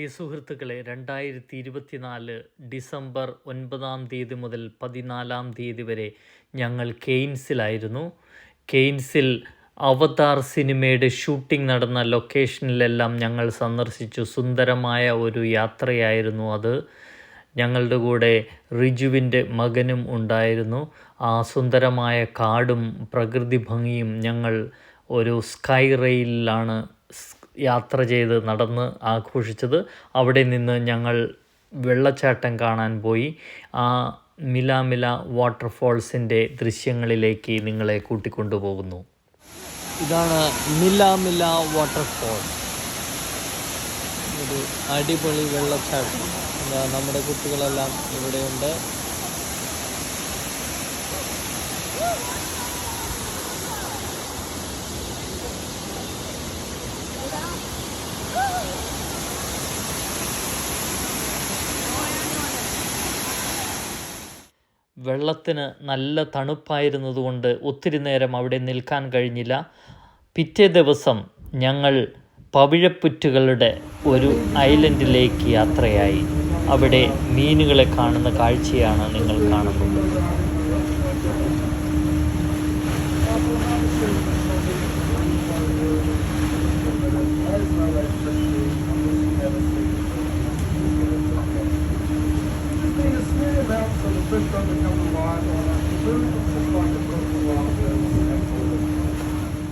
പ്രിയ സുഹൃത്തുക്കളെ, 2024 ഡിസംബർ 9 മുതൽ 14 വരെ ഞങ്ങൾ കെയ്ൻസിലായിരുന്നു. കെയ്ൻസിൽ അവതാർ സിനിമയുടെ ഷൂട്ടിംഗ് നടന്ന ലൊക്കേഷനിലെല്ലാം ഞങ്ങൾ സന്ദർശിച്ചു. സുന്ദരമായ ഒരു യാത്രയായിരുന്നു അത്. ഞങ്ങളുടെ കൂടെ റിജുവിൻ്റെ മകനും ഉണ്ടായിരുന്നു. ആ സുന്ദരമായ കാടും പ്രകൃതി ഭംഗിയും ഞങ്ങൾ ഒരു സ്കൈ റെയിലാണ് യാത്ര ചെയ്ത് നടന്ന് ആഘോഷിച്ചത്. അവിടെ നിന്ന് ഞങ്ങൾ വെള്ളച്ചാട്ടം കാണാൻ പോയി. ആ മിലാമില വാട്ടർഫോൾസിൻ്റെ ദൃശ്യങ്ങളിലേക്ക് നിങ്ങളെ കൂട്ടിക്കൊണ്ടുപോകുന്നു. ഇതാണ് മിലാമില വാട്ടർഫോൾ, ഒരു അടിപൊളി വെള്ളച്ചാട്ടം. നമ്മുടെ കുട്ടികളെല്ലാം ഇവിടെയുണ്ട്. വെള്ളത്തിന് നല്ല തണുപ്പായിരുന്നതുകൊണ്ട് ഒത്തിരി നേരം അവിടെ നിൽക്കാൻ കഴിഞ്ഞില്ല. പിറ്റേ ദിവസം ഞങ്ങൾ പവിഴപ്പുറ്റുകളുടെ ഒരു ഐലൻഡിലേക്ക് യാത്രയായി. അവിടെ മീനുകളെ കാണുന്ന കാഴ്ചയാണ് നിങ്ങൾ കാണുന്നത്.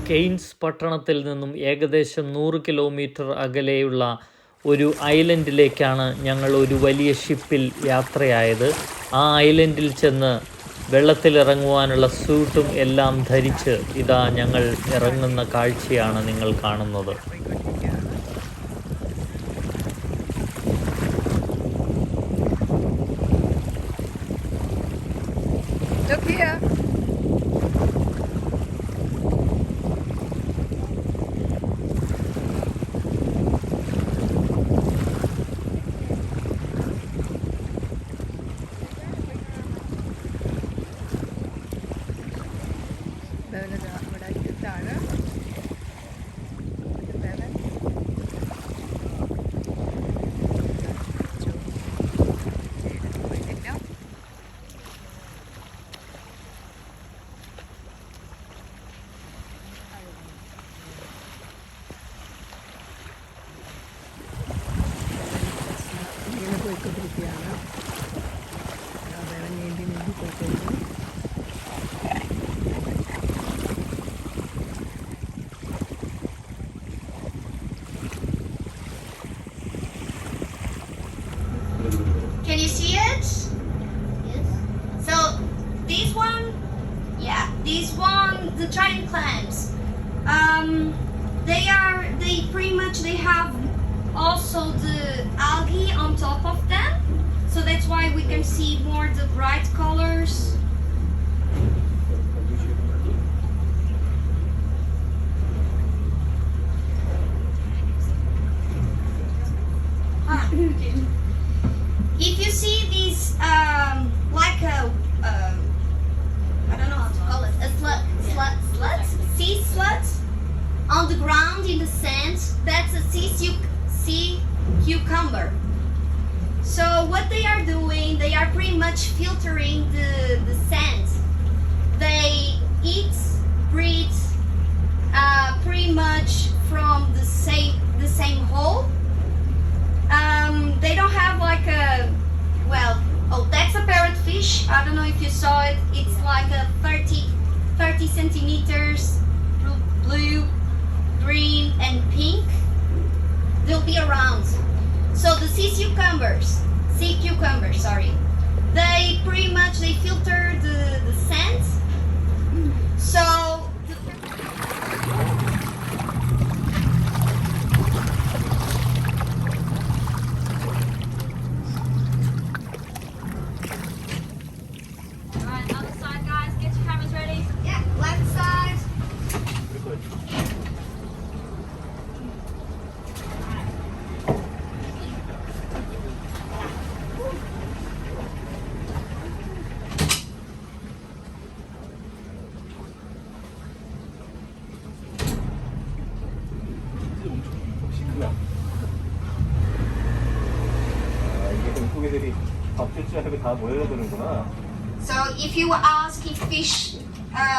കെയ്ൻസ് പട്ടണത്തിൽ നിന്നും ഏകദേശം 100 കിലോമീറ്റർ അകലെയുള്ള ഒരു ഐലൻഡിലേക്കാണ് ഞങ്ങൾ ഒരു വലിയ ഷിപ്പിൽ യാത്രയായത്. ആ ഐലൻഡിൽ ചെന്ന് വെള്ളത്തിലിറങ്ങുവാനുള്ള സ്യൂട്ടും എല്ലാം ധരിച്ച് ഇതാ ഞങ്ങൾ ഇറങ്ങുന്ന കാഴ്ചയാണ് നിങ്ങൾ കാണുന്നത്. Can you see it? Yes. So this one, the giant clams. They pretty much they have also the algae on top of them, so that's why we can see more the bright colors. If you see these, like a, I don't know how to call it, a sea sludge on the ground in the sand, that's a sea cucumber. So what they are doing, they are pretty much filtering the sand. They eat, breathe, pretty much from the same hole. They don't have like a, that's a parrotfish. I don't know if you saw it. It's like a 30 centimeters, blue, green, and pink. They'll be around. So the sea cucumbers, they pretty much they filter the sand. So 여기 다 모여드는구나. So if you ask if fish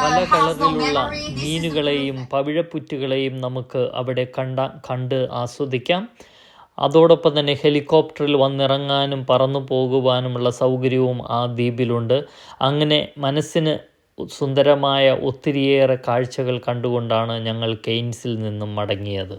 പല has no കളറിലുള്ള memory, this is the മീനുകളെയും പവിഴപ്പുറ്റുകളെയും നമുക്ക് അവിടെ കണ്ട് ആസ്വദിക്കാം. അതോടൊപ്പം തന്നെ ഹെലികോപ്റ്ററിൽ വന്നിറങ്ങാനും പറന്നു പോകുവാനുമുള്ള സൗകര്യവും ആ ദ്വീപിലുണ്ട്. അങ്ങനെ മനസ്സിന് സുന്ദരമായ ഒത്തിരിയേറെ കാഴ്ചകൾ കണ്ടുകൊണ്ടാണ് ഞങ്ങൾ കെയ്ൻസിൽ നിന്നും മടങ്ങിയത്.